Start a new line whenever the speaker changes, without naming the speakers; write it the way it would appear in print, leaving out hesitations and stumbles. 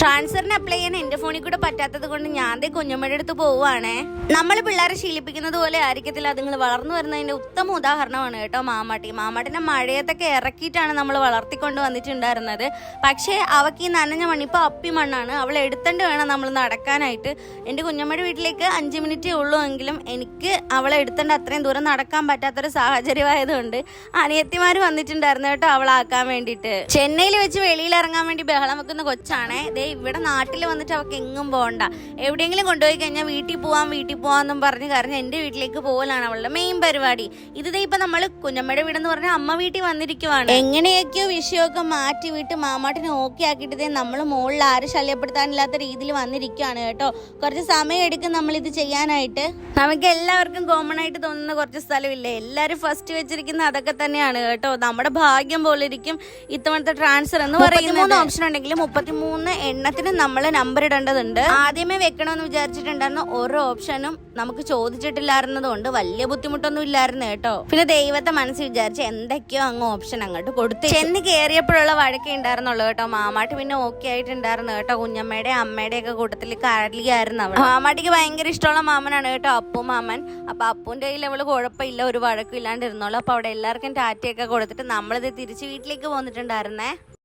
ട്രാൻസ്ഫറിന് apply ചെയ്യാൻ എന്റെ ഫോണിൽ കൂടെ പറ്റാത്തത് കൊണ്ട് ഞാൻ കുഞ്ഞമ്മയുടെ അടുത്ത് പോവുകയാണേ. നമ്മൾ പിള്ളേരെ ശീലിപ്പിക്കുന്നത് പോലെ ആയിരിക്കത്തില്ല അതുങ്ങൾ വളർന്നു വരുന്നതിന്റെ ഉത്തമ ഉദാഹരണമാണ് കേട്ടോ മാമാട്ടിനെ മഴയത്തൊക്കെ ഇറക്കിയിട്ടാണ് നമ്മൾ വളർത്തിക്കൊണ്ട് വന്നിട്ടുണ്ടായിരുന്നത്. പക്ഷേ അവക്ക് ഈ നനഞ്ഞ മണ്ണിപ്പോൾ അപ്പി മണ്ണാണ്, അവൾ എടുത്തേണ്ടി വേണം നമ്മൾ നടക്കാനായിട്ട്. എൻ്റെ കുഞ്ഞമ്മയുടെ വീട്ടിലേക്ക് 5 മിനിറ്റേ ഉള്ളൂ എങ്കിലും എനിക്ക് അവളെ എടുത്തേണ്ട അത്രയും ദൂരം നടക്കാൻ പറ്റാത്തൊരു സാഹചര്യമായതുകൊണ്ട് അനിയത്തിമാർ വന്നിട്ടുണ്ടായിരുന്നു കേട്ടോ അവളാക്കാൻ വേണ്ടിയിട്ട്. ചെന്നൈയിൽ വെച്ച് വെളിയിൽ ഇറങ്ങാൻ വേണ്ടി ബഹളം വെക്കുന്ന കൊച്ചാണേ. ഇവിടെ നാട്ടിൽ വന്നിട്ട് അവൾക്ക് എങ്ങും പോകണ്ട, എവിടെയെങ്കിലും കൊണ്ടുപോയി കഴിഞ്ഞാൽ വീട്ടിൽ പോവാന്നും പറഞ്ഞ് കാരണം എൻ്റെ വീട്ടിലേക്ക് പോകലാണ് അവളുടെ മെയിൻ പരിപാടി. ഇത് ഇപ്പൊ നമ്മൾ കുഞ്ഞമ്മയുടെ വീടെന്ന് പറഞ്ഞാൽ അമ്മ വീട്ടിൽ വന്നിരിക്കുവാണ്. എങ്ങനെയൊക്കെയോ വിഷയമൊക്കെ മാറ്റി വിട്ട് മാമാട്ടിനെ ഓക്കെ ആക്കിയിട്ട് നമ്മൾ മുകളിൽ ആരും ശല്യപ്പെടുത്താനില്ലാത്ത രീതിയിൽ വന്നിരിക്കുകയാണ് കേട്ടോ. കുറച്ച് സമയം എടുക്കും നമ്മൾ ഇത് ചെയ്യാനായിട്ട്. നമുക്ക് എല്ലാവർക്കും കോമൺ ആയിട്ട് തോന്നുന്ന കുറച്ച് സ്ഥലമില്ലേ, എല്ലാവരും ഫസ്റ്റ് വെച്ചിരിക്കുന്ന അതൊക്കെ തന്നെയാണ് കേട്ടോ. നമ്മുടെ ഭാഗ്യം പോലെ ഇരിക്കും ഇത്തവണത്തെ ട്രാൻസ്ഫർ എന്ന് പറയുന്നത്. ഓപ്ഷൻ ഉണ്ടെങ്കിൽ 33 എണ്ണത്തിന് നമ്മൾ നമ്പർ ഇടേണ്ടതുണ്ട്. ആദ്യമേ വെക്കണമെന്ന് വിചാരിച്ചിട്ടുണ്ടായിരുന്ന ഓരോ ഓപ്ഷനും നമുക്ക് ചോദിച്ചിട്ടില്ലായിരുന്നതുകൊണ്ട് വലിയ ബുദ്ധിമുട്ടൊന്നും ഇല്ലായിരുന്നു കേട്ടോ. പിന്നെ ദൈവത്തെ മനസ്സിൽ വിചാരിച്ച് എന്തൊക്കെയോ അങ്ങ് ഓപ്ഷൻ അങ്ങോട്ട് കൊടുത്തു. ചെന്ന് കയറിയപ്പോഴുള്ള വഴക്കേ ഉണ്ടായിരുന്നുള്ളൂ കേട്ടോ. മാമാട്ടി പിന്നെ ഓക്കെ ആയിട്ടുണ്ടായിരുന്നു കേട്ടോ. കുഞ്ഞമ്മയുടെ അമ്മയുടെ ഒക്കെ കൂട്ടത്തിൽ കരളിയായിരുന്നു അവൾ. മാമാട്ടിക്ക് ഭയങ്കര ഇഷ്ടമുള്ള മാമനാണ് കേട്ടോ അപ്പു മാമൻ. അപ്പൊ അപ്പുവിന്റെ കയ്യിൽ അവള് കുഴപ്പമില്ല, ഒരു വഴക്കും ഇല്ലാണ്ടിരുന്നോളൂ. അപ്പൊ അവിടെ എല്ലാവർക്കും ടാറ്റയൊക്കെ കൊടുത്തിട്ട് നമ്മളിത് തിരിച്ച് വീട്ടിലേക്ക് പോന്നിട്ടുണ്ടായിരുന്നേ.